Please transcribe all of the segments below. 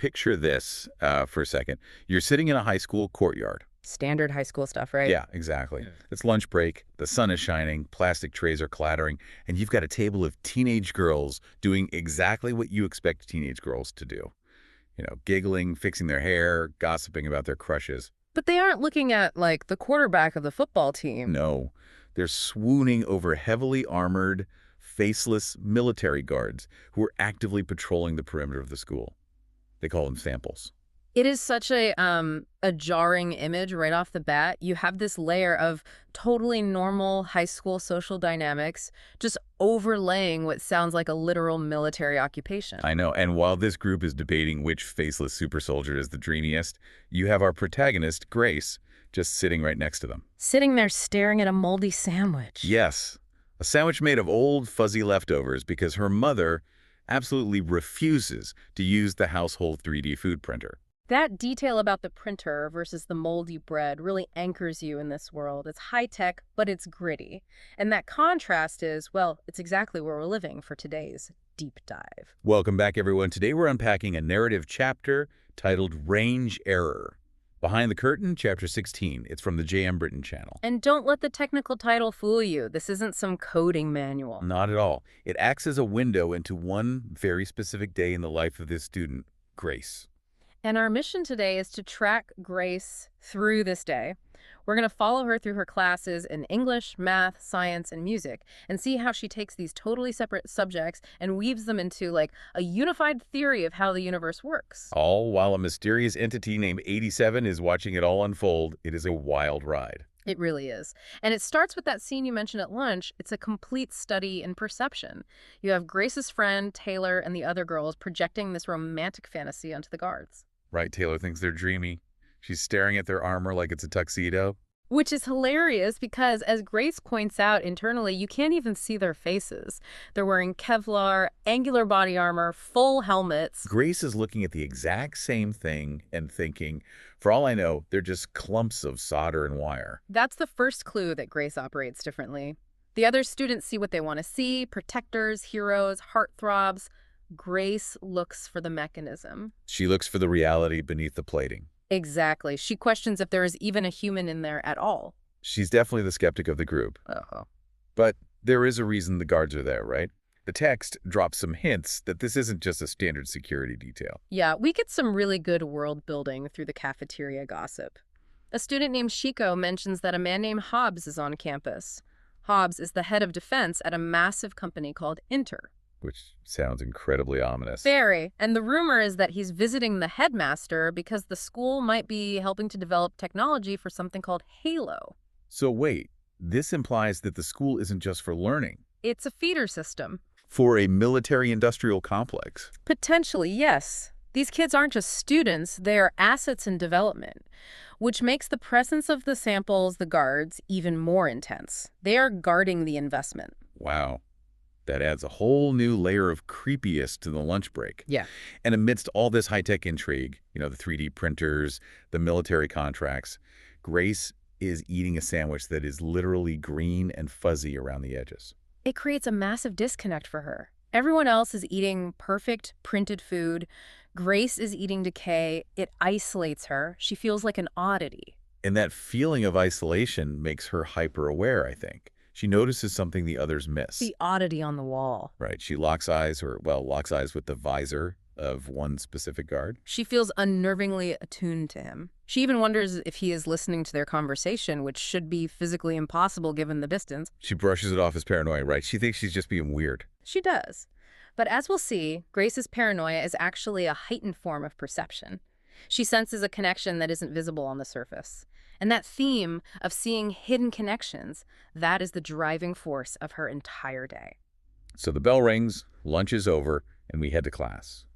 picture this for a second. You're sitting in a high school courtyard. Standard high school stuff, right? Yeah, exactly. It's lunch break, the sun is shining, plastic trays are clattering, and you've got a table of teenage girls doing exactly what you expect teenage girls to do. Giggling, fixing their hair, gossiping about their crushes. But they aren't looking at, like, the quarterback of the football team. No, they're swooning over heavily armored, faceless military guards who are actively patrolling the perimeter of the school. They call them samples. It is such a jarring image right off the bat. You have this layer of totally normal high school social dynamics just overlaying what sounds like a literal military occupation. I know, and while this group is debating which faceless super soldier is the dreamiest, you have our protagonist, Grace, just sitting right next to them. Sitting there staring at a moldy sandwich. Yes, a sandwich made of old, fuzzy leftovers because her mother absolutely refuses to use the household 3D food printer. That detail about the printer versus the moldy bread really anchors you in this world. It's high-tech, but it's gritty. And that contrast is, well, it's exactly where we're living for today's deep dive. Welcome back, everyone. Today we're unpacking a narrative chapter titled Range Error. Behind the Curtain, Chapter 16. It's from the J.M. Britton channel. And don't let the technical title fool you. This isn't some coding manual. Not at all. It acts as a window into one very specific day in the life of this student, Grace. And our mission today is to track Grace through this day. We're going to follow her through her classes in English, math, science, and music, and see how she takes these totally separate subjects and weaves them into, like, a unified theory of how the universe works. All while a mysterious entity named 87 is watching it all unfold. It is a wild ride. It really is. And it starts with that scene you mentioned at lunch. It's a complete study in perception. You have Grace's friend, Taylor, and the other girls projecting this romantic fantasy onto the guards. Right, Taylor thinks they're dreamy. She's staring at their armor like it's a tuxedo. Which is hilarious because, as Grace points out internally, you can't even see their faces. They're wearing Kevlar, angular body armor, full helmets. Grace is looking at the exact same thing and thinking, for all I know, they're just clumps of solder and wire. That's the first clue that Grace operates differently. The other students see what they want to see: protectors, heroes, heartthrobs. Grace looks for the mechanism. She looks for the reality beneath the plating. Exactly. She questions if there is even a human in there at all. She's definitely the skeptic of the group. Uh-huh. But there is a reason the guards are there, right? The text drops some hints that this isn't just a standard security detail. Yeah, we get some really good world building through the cafeteria gossip. A student named Chico mentions that a man named Hobbs is on campus. Hobbs is the head of defense at a massive company called Inter. Which sounds incredibly ominous. Very. And the rumor is that he's visiting the headmaster because the school might be helping to develop technology for something called Halo. So wait, this implies that the school isn't just for learning. It's a feeder system. For a military-industrial complex. Potentially, yes. These kids aren't just students, they are assets in development, which makes the presence of the samples, the guards, even more intense. They are guarding the investment. Wow. That adds a whole new layer of creepiest to the lunch break. Yeah. And amidst all this high-tech intrigue, the 3D printers, the military contracts, Grace is eating a sandwich that is literally green and fuzzy around the edges. It creates a massive disconnect for her. Everyone else is eating perfect, printed food. Grace is eating decay. It isolates her. She feels like an oddity. And that feeling of isolation makes her hyper-aware, I think. She notices something the others miss. The oddity on the wall. Right. She locks eyes with the visor of one specific guard. She feels unnervingly attuned to him. She even wonders if he is listening to their conversation, which should be physically impossible given the distance. She brushes it off as paranoia, right? She thinks she's just being weird. She does. But as we'll see, Grace's paranoia is actually a heightened form of perception. She senses a connection that isn't visible on the surface. And that theme of seeing hidden connections, that is the driving force of her entire day. So the bell rings, lunch is over, and we head to class.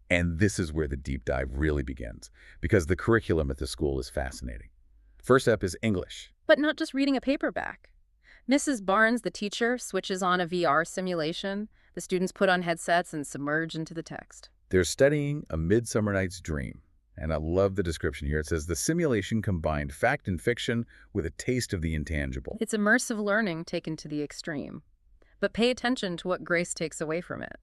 And this is where the deep dive really begins, because the curriculum at the school is fascinating. First up is English. But not just reading a paperback. Mrs. Barnes, the teacher, switches on a VR simulation. The students put on headsets and submerge into the text. They're studying A Midsummer Night's Dream. And I love the description here. It says, the simulation combined fact and fiction with a taste of the intangible. It's immersive learning taken to the extreme. But pay attention to what Grace takes away from it.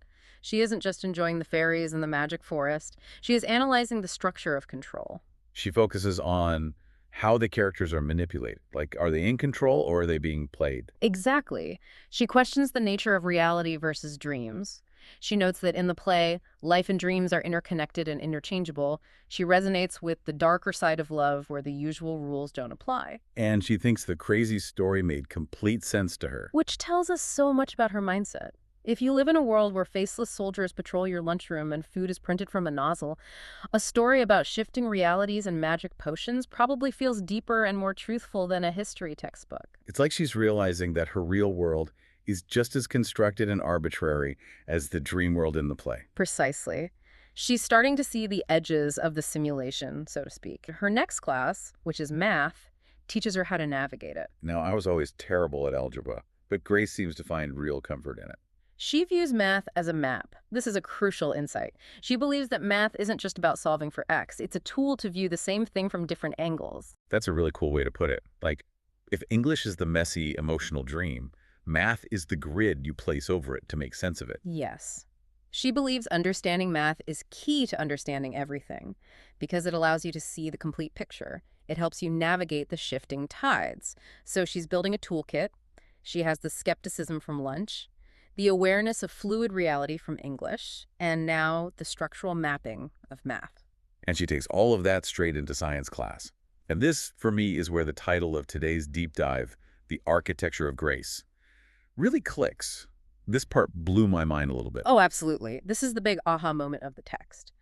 She isn't just enjoying the fairies and the magic forest. She is analyzing the structure of control. She focuses on how the characters are manipulated. Like, are they in control or are they being played? Exactly. She questions the nature of reality versus dreams. She notes that in the play, life and dreams are interconnected and interchangeable. She resonates with the darker side of love where the usual rules don't apply, And she thinks the crazy story made complete sense to her. which tells us so much about her mindset. If you live in a world where faceless soldiers patrol your lunchroom and food is printed from a nozzle, a story about shifting realities and magic potions probably feels deeper and more truthful than a history textbook. It's like she's realizing that her real world is just as constructed and arbitrary as the dream world in the play. Precisely. She's starting to see the edges of the simulation, so to speak. Her next class, which is math, teaches her how to navigate it. Now, I was always terrible at algebra, but Grace seems to find real comfort in it. She views math as a map. This is a crucial insight. She believes that math isn't just about solving for X. It's a tool to view the same thing from different angles. That's a really cool way to put it. Like, if English is the messy, emotional dream, math is the grid you place over it to make sense of it. Yes. She believes understanding math is key to understanding everything because it allows you to see the complete picture. It helps you navigate the shifting tides. So she's building a toolkit. She has the skepticism from lunch, the awareness of fluid reality from English, and now the structural mapping of math. And she takes all of that straight into science class. And this, for me, is where the title of today's deep dive, The Architecture of Grace, really clicks. This part blew my mind a little bit. Oh, absolutely. This is the big aha moment of the text.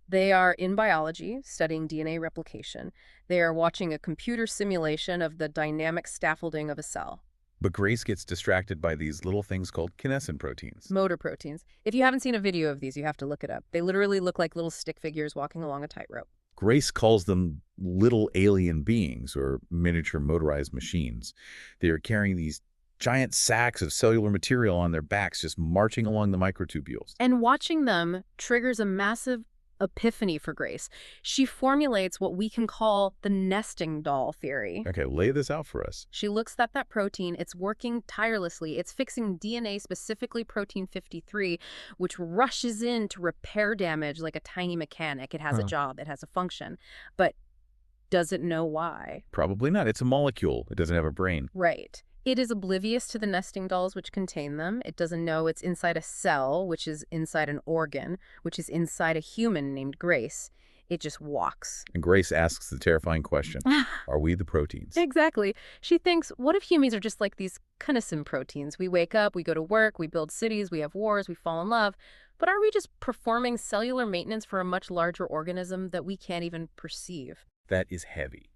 They are in biology, studying DNA replication. They are watching a computer simulation of the dynamic scaffolding of a cell. But Grace gets distracted by these little things called kinesin proteins. Motor proteins. If you haven't seen a video of these, you have to look it up. They literally look like little stick figures walking along a tightrope. Grace calls them little alien beings or miniature motorized machines. They are carrying these giant sacks of cellular material on their backs, just marching along the microtubules. And watching them triggers a massive epiphany for Grace. She formulates what we can call the nesting doll theory. Okay, lay this out for us. She looks at that protein. It's working tirelessly. It's fixing DNA, specifically protein 53, which rushes in to repair damage like a tiny mechanic. It has a job. It has a function. But does it know why? Probably not. It's a molecule. It doesn't have a brain. Right. It is oblivious to the nesting dolls which contain them. It doesn't know it's inside a cell, which is inside an organ, which is inside a human named Grace. It just walks. And Grace asks the terrifying question, are we the proteins? Exactly. She thinks, what if humans are just like these kinesin proteins? We wake up, we go to work, we build cities, we have wars, we fall in love. But are we just performing cellular maintenance for a much larger organism that we can't even perceive? That is heavy.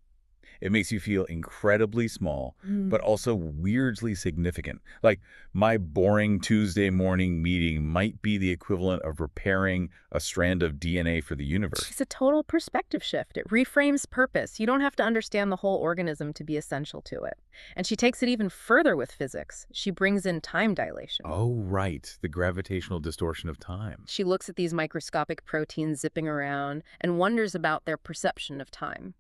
It makes you feel incredibly small, but also weirdly significant. Like, my boring Tuesday morning meeting might be the equivalent of repairing a strand of DNA for the universe. It's a total perspective shift. It reframes purpose. You don't have to understand the whole organism to be essential to it. And she takes it even further with physics. She brings in time dilation. Oh, right. The gravitational distortion of time. She looks at these microscopic proteins zipping around and wonders about their perception of time.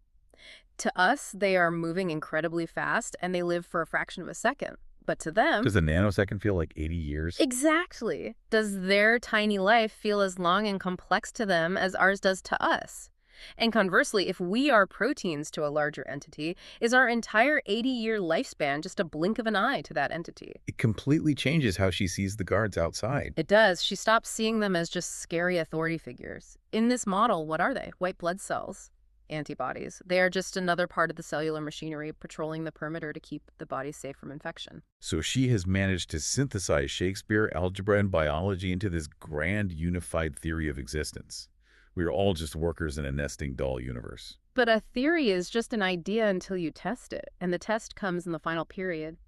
To us, they are moving incredibly fast, and they live for a fraction of a second. But to them... Does a nanosecond feel like 80 years? Exactly. Does their tiny life feel as long and complex to them as ours does to us? And conversely, if we are proteins to a larger entity, is our entire 80-year lifespan just a blink of an eye to that entity? It completely changes how she sees the guards outside. It does. She stops seeing them as just scary authority figures. In this model, what are they? White blood cells. Antibodies. They are just another part of the cellular machinery patrolling the perimeter to keep the body safe from infection. So she has managed to synthesize Shakespeare, algebra, and biology into this grand unified theory of existence. We are all just workers in a nesting doll universe. But a theory is just an idea until you test it, and the test comes in the final period.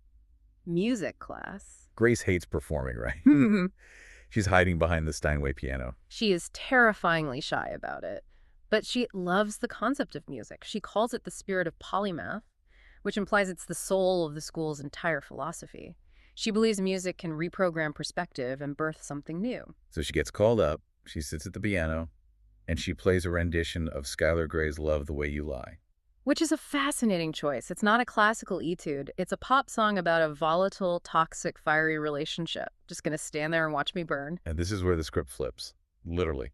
Music class. Grace hates performing, right? She's hiding behind the Steinway piano. She is terrifyingly shy about it. But she loves the concept of music. She calls it the spirit of polymath, which implies it's the soul of the school's entire philosophy. She believes music can reprogram perspective and birth something new. So she gets called up, she sits at the piano, and she plays a rendition of Skylar Gray's Love the Way You Lie. Which is a fascinating choice. It's not a classical etude. It's a pop song about a volatile, toxic, fiery relationship. Just gonna stand there and watch me burn. And this is where the script flips. Literally.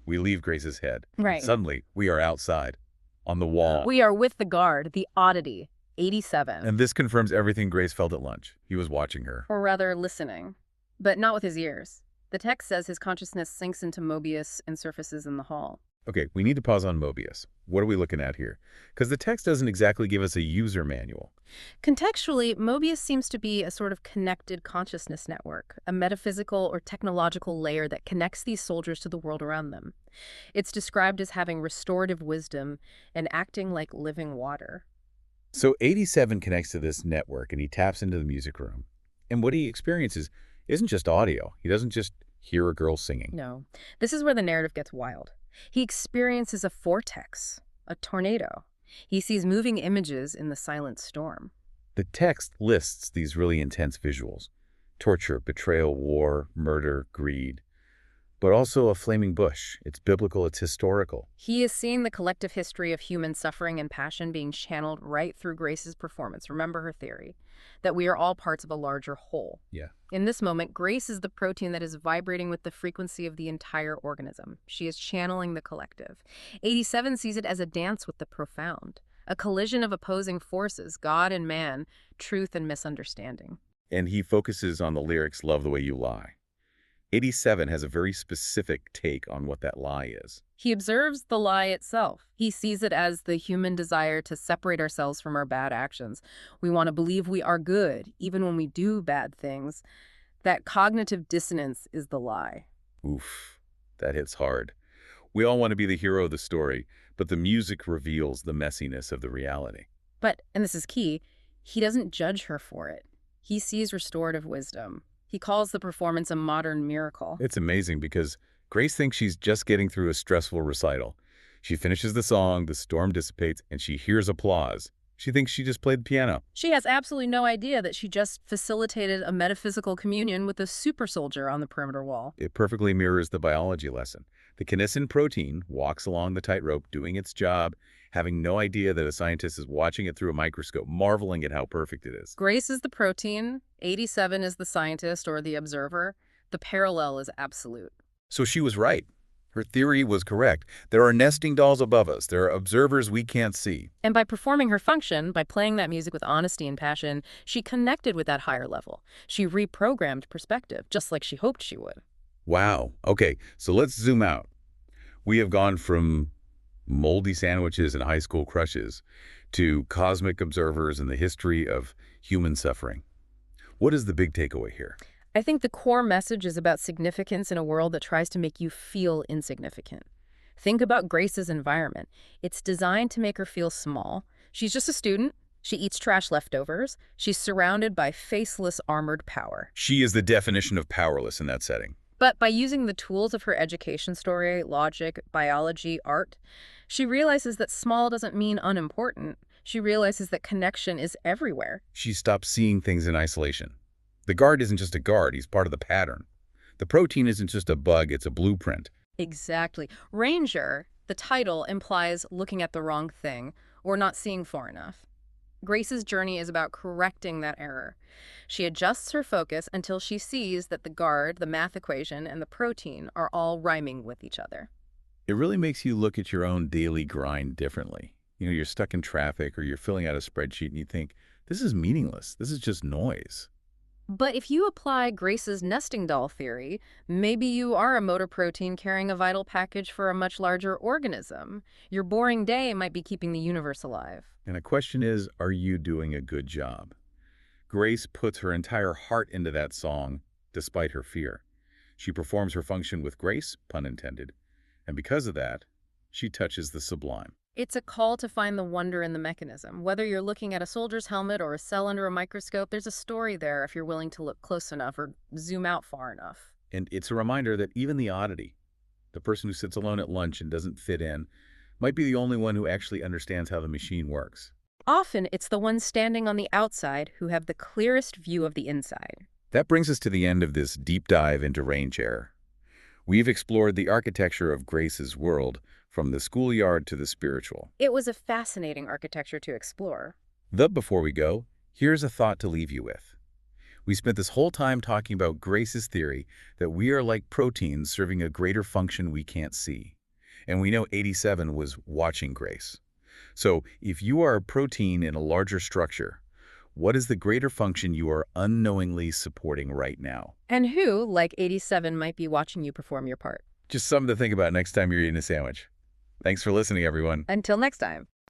We leave Grace's head, and Right. suddenly we are outside, on the wall. We are with the guard, the oddity, 87. And this confirms everything Grace felt at lunch. He was watching her. Or rather, listening. But not with his ears. The text says his consciousness sinks into Mobius and surfaces in the hall. Okay, we need to pause on Mobius. What are we looking at here? Because the text doesn't exactly give us a user manual. Contextually, Mobius seems to be a sort of connected consciousness network, a metaphysical or technological layer that connects these soldiers to the world around them. It's described as having restorative wisdom and acting like living water. So 87 connects to this network and he taps into the music room. And what he experiences isn't just audio. He doesn't just hear a girl singing. No, this is where the narrative gets wild. He experiences a vortex, a tornado. He sees moving images in the silent storm. The text lists these really intense visuals. Torture, betrayal, war, murder, greed. But also a flaming bush. It's biblical, it's historical. He is seeing the collective history of human suffering and passion being channeled right through Grace's performance. Remember her theory, that we are all parts of a larger whole. Yeah. In this moment, Grace is the protein that is vibrating with the frequency of the entire organism. She is channeling the collective. 87 sees it as a dance with the profound, a collision of opposing forces, God and man, truth and misunderstanding. And he focuses on the lyrics, "Love the way you lie." 87 has a very specific take on what that lie is. He observes the lie itself. He sees it as the human desire to separate ourselves from our bad actions. We want to believe we are good, even when we do bad things. That cognitive dissonance is the lie. Oof, that hits hard. We all want to be the hero of the story, but the music reveals the messiness of the reality. But, and this is key, he doesn't judge her for it. He sees restorative wisdom. He calls the performance a modern miracle. It's amazing because Grace thinks she's just getting through a stressful recital. She finishes the song, the storm dissipates, and she hears applause. She thinks she just played the piano. She has absolutely no idea that she just facilitated a metaphysical communion with a super soldier on the perimeter wall. It perfectly mirrors the biology lesson. The kinesin protein walks along the tightrope, doing its job, having no idea that a scientist is watching it through a microscope, marveling at how perfect it is. Grace is the protein, 87 is the scientist or the observer. The parallel is absolute. So she was right. Her theory was correct. There are nesting dolls above us. There are observers we can't see. And by performing her function, by playing that music with honesty and passion, she connected with that higher level. She reprogrammed perspective, just like she hoped she would. Wow. Okay, so let's zoom out. We have gone from moldy sandwiches and high school crushes to cosmic observers and the history of human suffering. What is the big takeaway here? I think the core message is about significance in a world that tries to make you feel insignificant. Think about Grace's environment. It's designed to make her feel small. She's just a student. She eats trash leftovers. She's surrounded by faceless armored power. She is the definition of powerless in that setting. But by using the tools of her education story, logic, biology, art, she realizes that small doesn't mean unimportant. She realizes that connection is everywhere. She stops seeing things in isolation. The guard isn't just a guard, he's part of the pattern. The protein isn't just a bug, it's a blueprint. Exactly. Ranger, the title, implies looking at the wrong thing or not seeing far enough. Grace's journey is about correcting that error. She adjusts her focus until she sees that the guard, the math equation, and the protein are all rhyming with each other. It really makes you look at your own daily grind differently. You know, you're stuck in traffic or you're filling out a spreadsheet and you think, this is meaningless. This is just noise. But if you apply Grace's nesting doll theory, maybe you are a motor protein carrying a vital package for a much larger organism. Your boring day might be keeping the universe alive. And the question is, are you doing a good job? Grace puts her entire heart into that song, despite her fear. She performs her function with grace, pun intended, and because of that, she touches the sublime. It's a call to find the wonder in the mechanism. Whether you're looking at a soldier's helmet or a cell under a microscope, there's a story there if you're willing to look close enough or zoom out far enough. And it's a reminder that even the oddity, the person who sits alone at lunch and doesn't fit in, might be the only one who actually understands how the machine works. Often, it's the ones standing on the outside who have the clearest view of the inside. That brings us to the end of this deep dive into range error. We've explored the architecture of Grace's world, from the schoolyard to the spiritual. It was a fascinating architecture to explore. Before we go, here's a thought to leave you with. We spent this whole time talking about Grace's theory that we are like proteins serving a greater function we can't see. And we know 87 was watching Grace. So if you are a protein in a larger structure, what is the greater function you are unknowingly supporting right now? And who, like 87, might be watching you perform your part? Just something to think about next time you're eating a sandwich. Thanks for listening, everyone. Until next time.